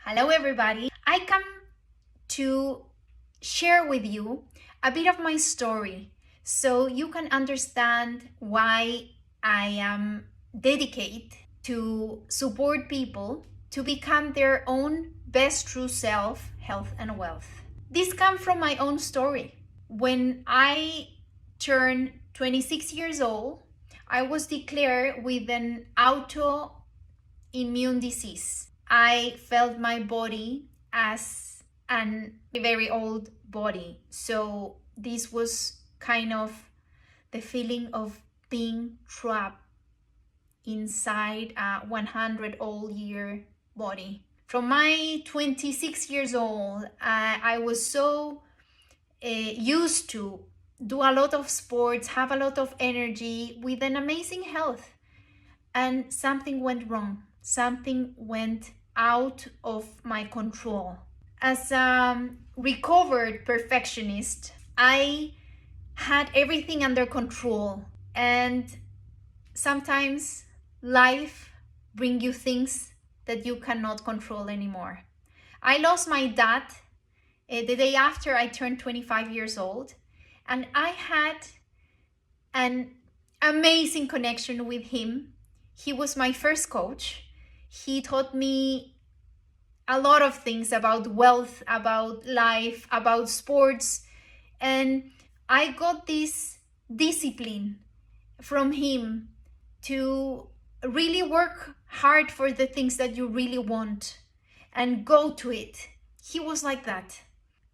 Hello everybody. I come to share with you a bit of my story so you can understand why I am dedicated to support people to become their own best true self, health and wealth. This comes from my own story. When I turned 26 years old, I was declared with an autoimmune disease. I felt my body as a very old body. So this was kind of the feeling of being trapped inside a 100-old-year body. From my 26 years old, I was so used to do a lot of sports, have a lot of energy with an amazing health. And something went wrong. Something went out of my control. As a recovered perfectionist, I had everything under control, and sometimes life brings you things that you cannot control anymore. I lost my dad the day after I turned 25 years old, and I had an amazing connection with him. He was my first coach. He taught me a lot of things about wealth, about life, about sports. And I got this discipline from him to really work hard for the things that you really want and go to it. He was like that.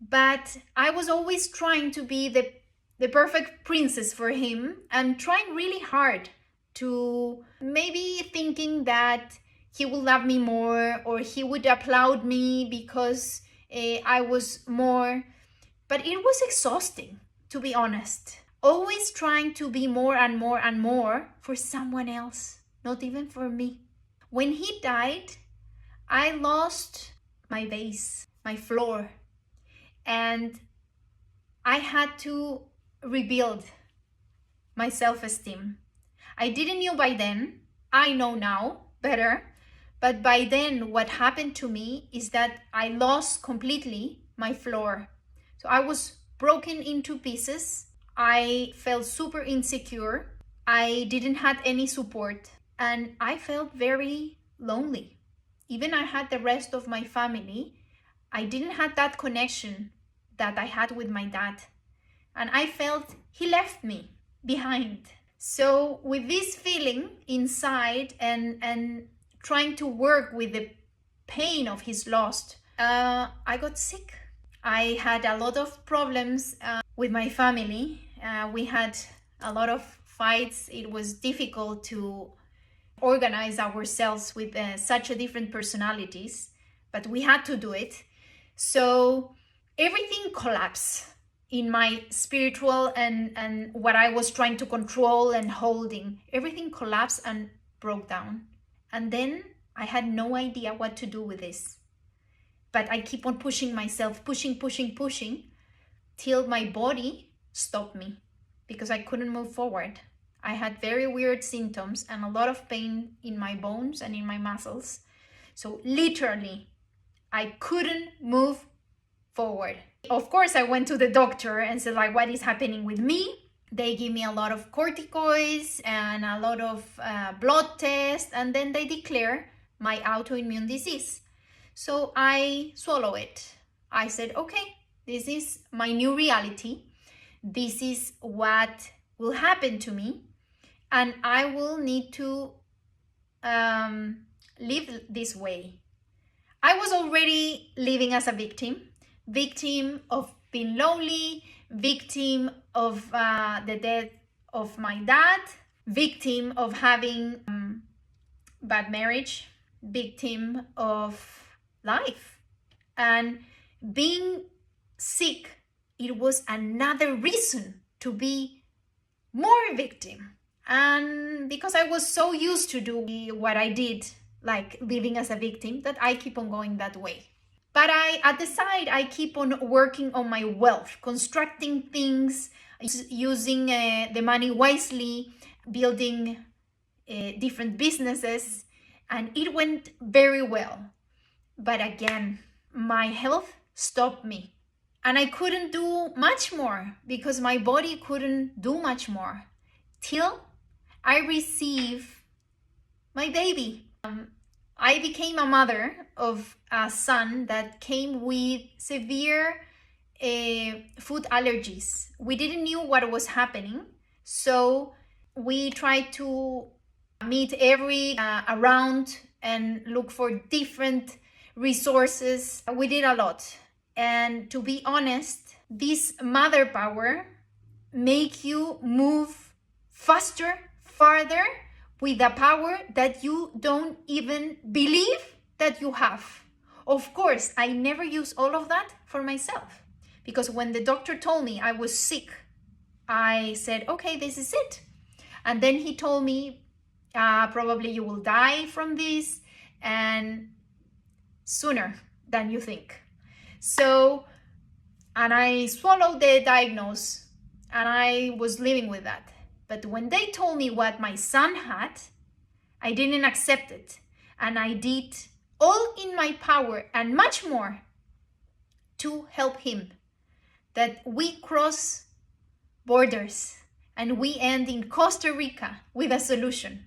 But I was always trying to be the perfect princess for him and trying really hard to maybe thinking that he would love me more or he would applaud me because I was more. But it was exhausting, to be honest. Always trying to be more and more and more for someone else, not even for me. When he died, I lost my base, my floor, and I had to rebuild my self-esteem. I didn't know by then. I know now better. But by then, what happened to me is that I lost completely my floor. So I was broken into pieces. I felt super insecure. I didn't have any support. And I felt very lonely. Even I had the rest of my family. I didn't have that connection that I had with my dad. And I felt he left me behind. So with this feeling inside and trying to work with the pain of his loss, I got sick. I had a lot of problems with my family. We had a lot of fights. It was difficult to organize ourselves with such a different personalities, but we had to do it. So everything collapsed in my spiritual and what I was trying to control and holding. Everything collapsed and broke down. And then I had no idea what to do with this. But I keep on pushing myself, pushing, till my body stopped me because I couldn't move forward. I had very weird symptoms and a lot of pain in my bones and in my muscles. So literally, I couldn't move forward. Of course, I went to the doctor and said, like, what is happening with me? They give me a lot of corticoids and a lot of blood tests, and then they declare my autoimmune disease. So I swallow it. I said, okay, this is my new reality. This is what will happen to me, and I will need to live this way. I was already living as a victim of being lonely, victim of the death of my dad, victim of having bad marriage, victim of life. And being sick, it was another reason to be more victim. And because I was so used to do what I did, like living as a victim, that I keep on going that way. But at the side, I keep on working on my wealth, constructing things, using the money wisely, building different businesses, and it went very well. But again, my health stopped me. And I couldn't do much more because my body couldn't do much more till I received my baby. I became a mother of a son that came with severe food allergies. We didn't know what was happening, so we tried to meet every around and look for different resources. We did a lot, and to be honest, this mother power make you move faster, farther, with a power that you don't even believe that you have. Of course, I never use all of that for myself, because when the doctor told me I was sick, I said, okay, this is it. And then he told me, probably you will die from this, and sooner than you think. So, and I swallowed the diagnosis, and I was living with that. But when they told me what my son had, I didn't accept it. And I did all in my power and much more to help him. That we cross borders and we end in Costa Rica with a solution.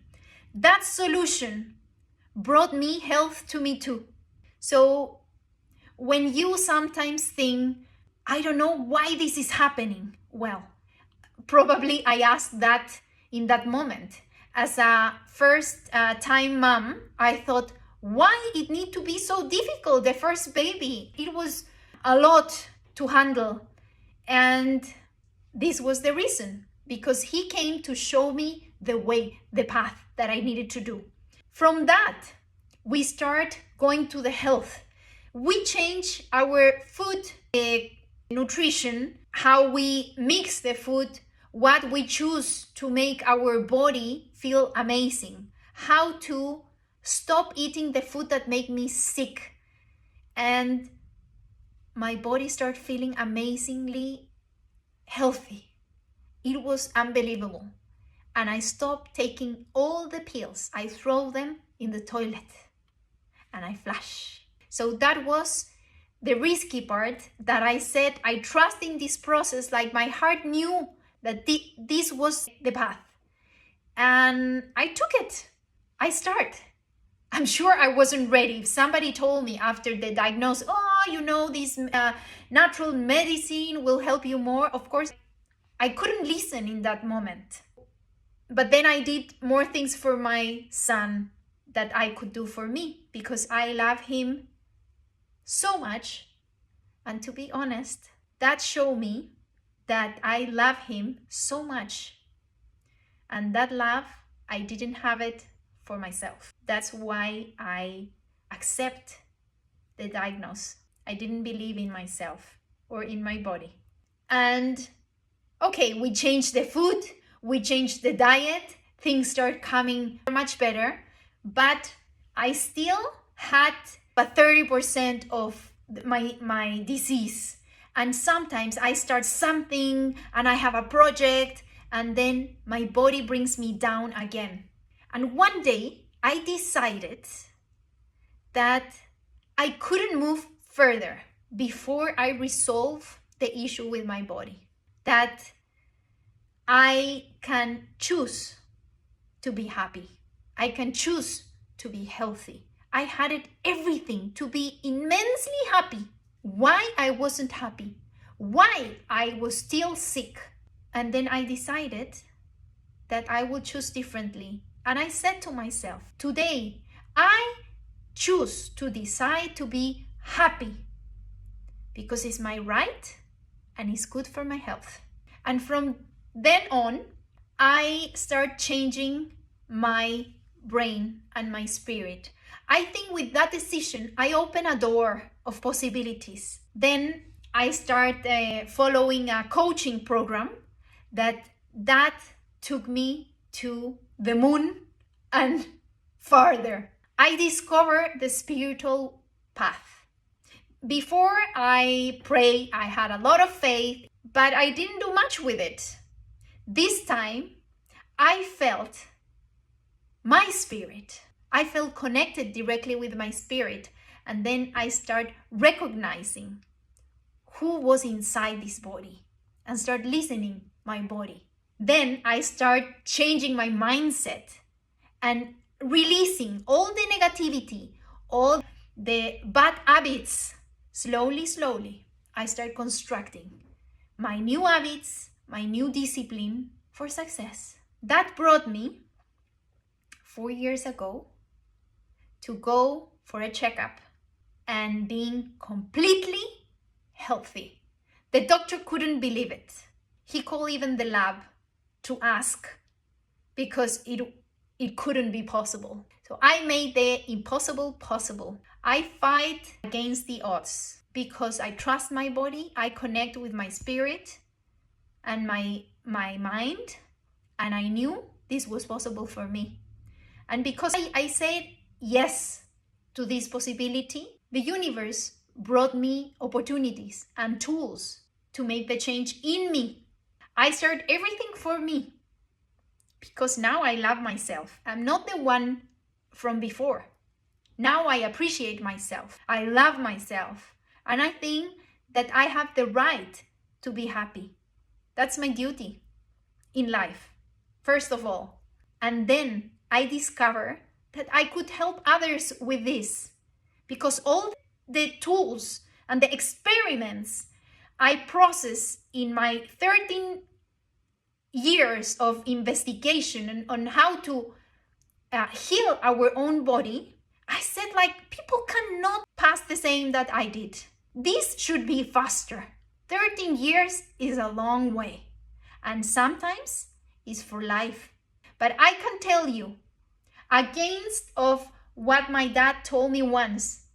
That solution brought me health to me too. So when you sometimes think, I don't know why this is happening, well, probably I asked that in that moment. As a first time mom, I thought, why it need to be so difficult, the first baby? It was a lot to handle. And this was the reason, because he came to show me the way, the path that I needed to do. From that, we start going to the health. We change our food, nutrition, how we mix the food, what we choose to make our body feel amazing, how to stop eating the food that make me sick. And my body started feeling amazingly healthy. It was unbelievable. And I stopped taking all the pills. I throw them in the toilet and I flush. So that was the risky part, that I said I trust in this process, like my heart knew that this was the path. And I took it. I started. I'm sure I wasn't ready. If somebody told me after the diagnosis, this natural medicine will help you more, of course, I couldn't listen in that moment. But then I did more things for my son that I could do for me, because I love him so much. And to be honest, that showed me that I love him so much. And that love, I didn't have it for myself. That's why I accept the diagnosis. I didn't believe in myself or in my body. And okay, we changed the food, we changed the diet, things start coming much better, but I still had a 30% of my disease. And sometimes I start something and I have a project and then my body brings me down again. And one day I decided that I couldn't move further before I resolve the issue with my body. That I can choose to be happy. I can choose to be healthy. I had it everything to be immensely happy. Why I wasn't happy? Why I was still sick? And then I decided that I would choose differently. And I said to myself, today I choose to decide to be happy because it's my right and it's good for my health. And from then on, I start changing my brain and my spirit. I think with that decision, I open a door of possibilities. Then I start following a coaching program that took me to the moon and farther. I discovered the spiritual path. Before I prayed, I had a lot of faith, but I didn't do much with it. This time, I felt my spirit. I felt connected directly with my spirit. And then I start recognizing who was inside this body and start listening my body. Then I start changing my mindset and releasing all the negativity, all the bad habits. Slowly, I start constructing my new habits, my new discipline for success. That brought me 4 years ago to go for a checkup and being completely healthy. The doctor couldn't believe it. He called even the lab to ask because it couldn't be possible. So I made the impossible possible. I fight against the odds because I trust my body, I connect with my spirit and my mind, and I knew this was possible for me. And because I said yes to this possibility, the universe brought me opportunities and tools to make the change in me. I started everything for me because now I love myself. I'm not the one from before. Now I appreciate myself. I love myself. And I think that I have the right to be happy. That's my duty in life, first of all. And then I discovered that I could help others with this because all the tools and the experiments I processed in my 13 years of investigation on how to heal our own body, I said, like, people cannot pass the same that I did. This should be faster. 13 years is a long way, and sometimes it's for life. But I can tell you, against of what my dad told me once,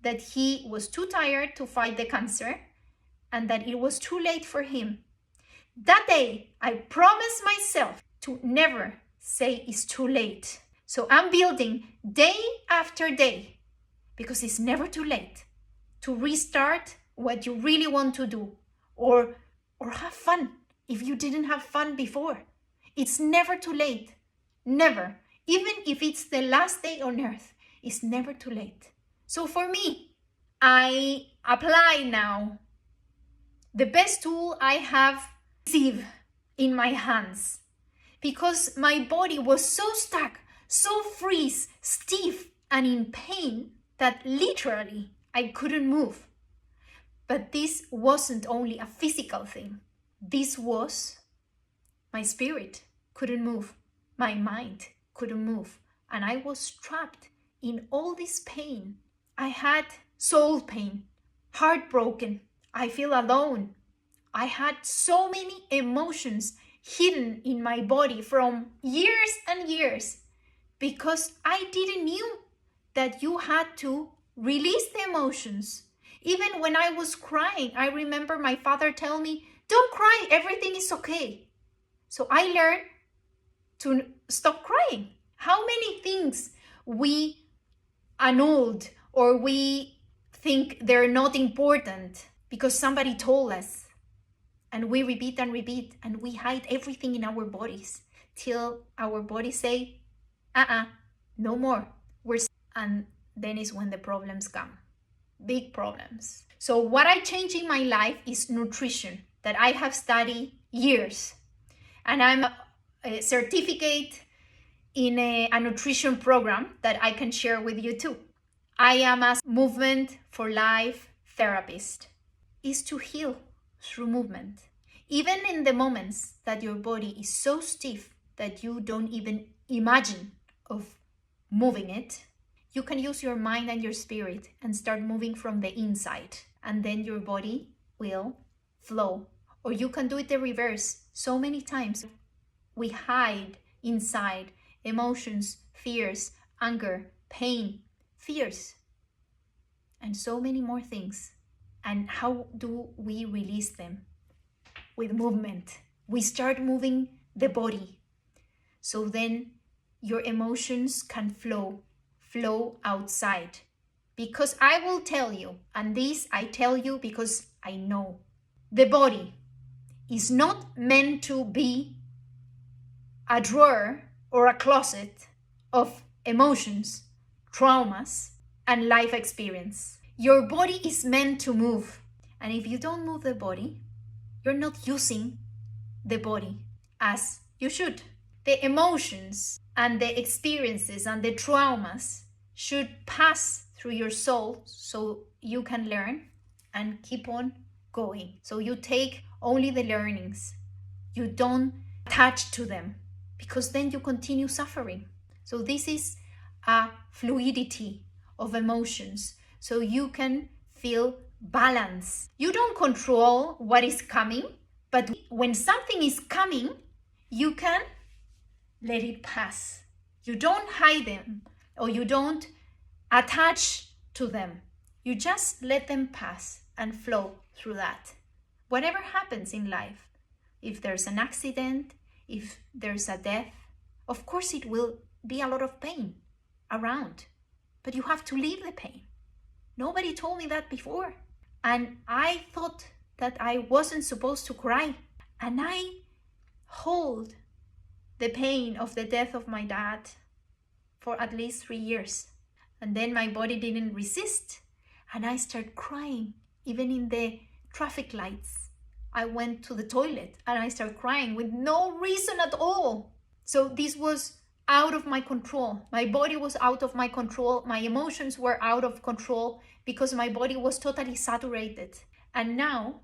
that he was too tired to fight the cancer and that it was too late for him. That day, I promised myself to never say it's too late. So I'm building day after day because it's never too late to restart what you really want to do or have fun if you didn't have fun before. It's never too late. Never. Even if it's the last day on earth, it's never too late. So for me, I apply now the best tool I have received in my hands because my body was so stuck, so freeze, stiff and in pain that literally I couldn't move. But this wasn't only a physical thing. This was my spirit couldn't move. My mind couldn't move. And I was trapped in all this pain. I had soul pain, heartbroken. I feel alone. I had so many emotions hidden in my body from years and years because I didn't knew that you had to release the emotions. Even when I was crying, I remember my father telling me, don't cry, everything is okay. So I learned to stop crying. How many things we annulled or we think they're not important because somebody told us, and we repeat and repeat, and we hide everything in our bodies till our bodies say, no more. And then is when the problems come, big problems. So what I changed in my life is nutrition that I have studied years, and I'm a certificate in a nutrition program that I can share with you too. I am a movement for life therapist. Is to heal through movement. Even in the moments that your body is so stiff that you don't even imagine of moving it, you can use your mind and your spirit and start moving from the inside, and then your body will flow. Or you can do it the reverse. So many times we hide inside emotions, fears, anger, pain, fears, and so many more things. And how do we release them? With movement. We start moving the body. So then your emotions can flow outside. Because I will tell you, and this I tell you because I know, the body is not meant to be a drawer or a closet of emotions, traumas, and life experience. Your body is meant to move. And if you don't move the body, you're not using the body as you should. The emotions and the experiences and the traumas should pass through your soul so you can learn and keep on going. So you take only the learnings. You don't attach to them, because then you continue suffering. So this is a fluidity of emotions, so you can feel balance. You don't control what is coming, but when something is coming, you can let it pass. You don't hide them, or you don't attach to them. You just let them pass and flow through that. Whatever happens in life, if there's an accident, if there's a death, of course it will be a lot of pain around, but you have to leave the pain. Nobody told me that before. And I thought that I wasn't supposed to cry. And I hold the pain of the death of my dad for at least 3 years. And then my body didn't resist. And I started crying, even in the traffic lights. I went to the toilet and I started crying with no reason at all. So this was out of my control. My body was out of my control. My emotions were out of control because my body was totally saturated. And now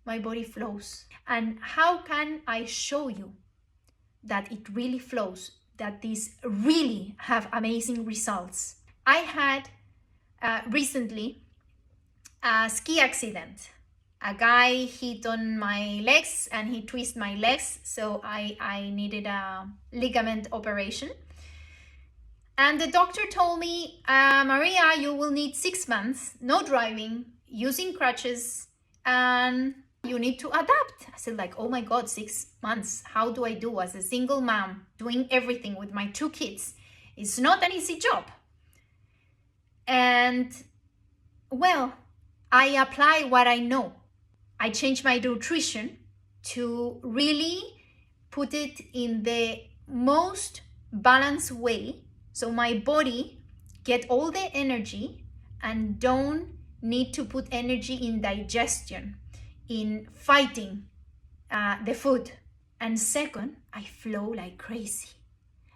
my body flows. And how can I show you that it really flows, that these really have amazing results? I had recently a ski accident. A guy hit on my legs and he twisted my legs, so I needed a ligament operation. And the doctor told me, Maria, you will need 6 months, no driving, using crutches, and you need to adapt. I said, like, oh my God, 6 months. How do I do as a single mom, doing everything with my 2 kids? It's not an easy job. And well, I apply what I know. I changed my nutrition to really put it in the most balanced way, so my body get all the energy and don't need to put energy in digestion, in fighting the food. And second, I flow like crazy.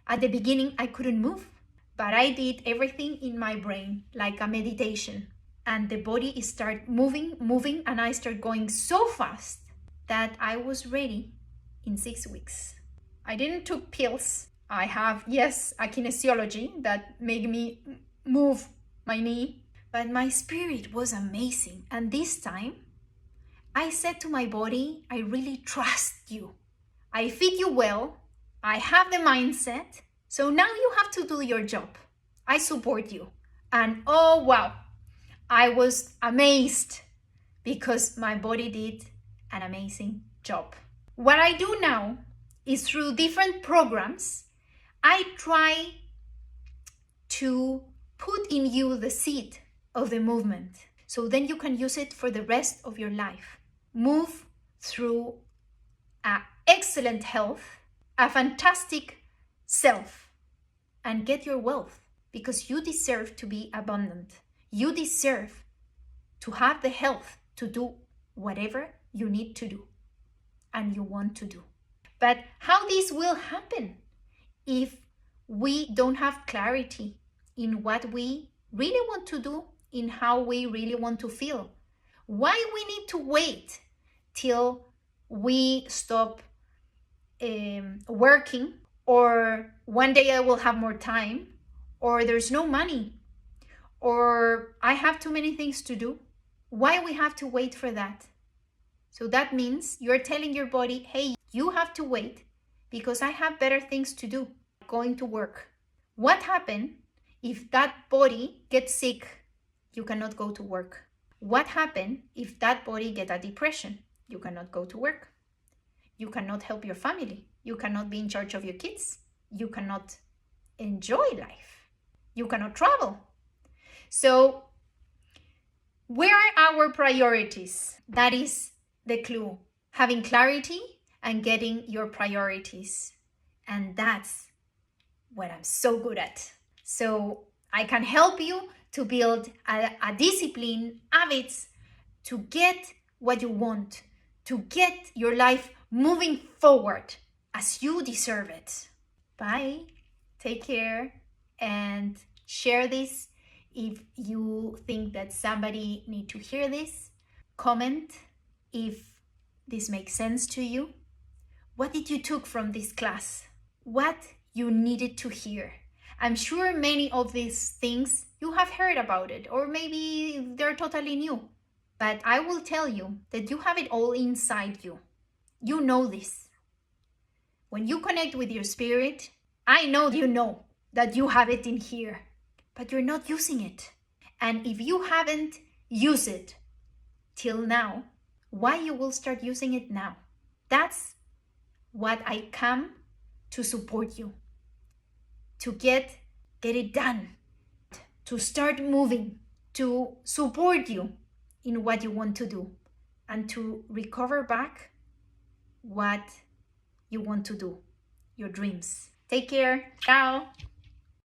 At the beginning, I couldn't move, but I did everything in my brain like a meditation. And the body started moving, and I started going so fast that I was ready in 6 weeks. I didn't took pills. I have, yes, a kinesiology that made me move my knee, but my spirit was amazing. And this time, I said to my body, I really trust you. I feed you well. I have the mindset. So now you have to do your job. I support you. And oh, wow. I was amazed because my body did an amazing job. What I do now is through different programs, I try to put in you the seed of the movement. So then you can use it for the rest of your life. Move through excellent health, a fantastic self, and get your wealth, because you deserve to be abundant. You deserve to have the health to do whatever you need to do and you want to do. But how this will happen if we don't have clarity in what we really want to do, in how we really want to feel? Why we need to wait till we stop working, or one day I will have more time, or there's no money, or I have too many things to do? Why we have to wait for that? So that means you're telling your body, hey, you have to wait because I have better things to do, going to work. What happens if that body gets sick? You cannot go to work. What happens if that body gets a depression? You cannot go to work. You cannot help your family. You cannot be in charge of your kids. You cannot enjoy life. You cannot travel. So where are our priorities? That is the clue. Having clarity and getting your priorities. And that's what I'm so good at. So I can help you to build a discipline, habits to get what you want, to get your life moving forward as you deserve it. Bye. Take care and share this if you think that somebody needs to hear this. Comment if this makes sense to you. What did you take from this class? What you needed to hear? I'm sure many of these things you have heard about it, or maybe they're totally new. But I will tell you that you have it all inside you. You know this. When you connect with your spirit, I know you know that you have it in here, but you're not using it. And if you haven't used it till now, why you will start using it now? That's what I come to support you, to get it done, to start moving, to support you in what you want to do, and to recover back what you want to do, your dreams. Take care. Ciao.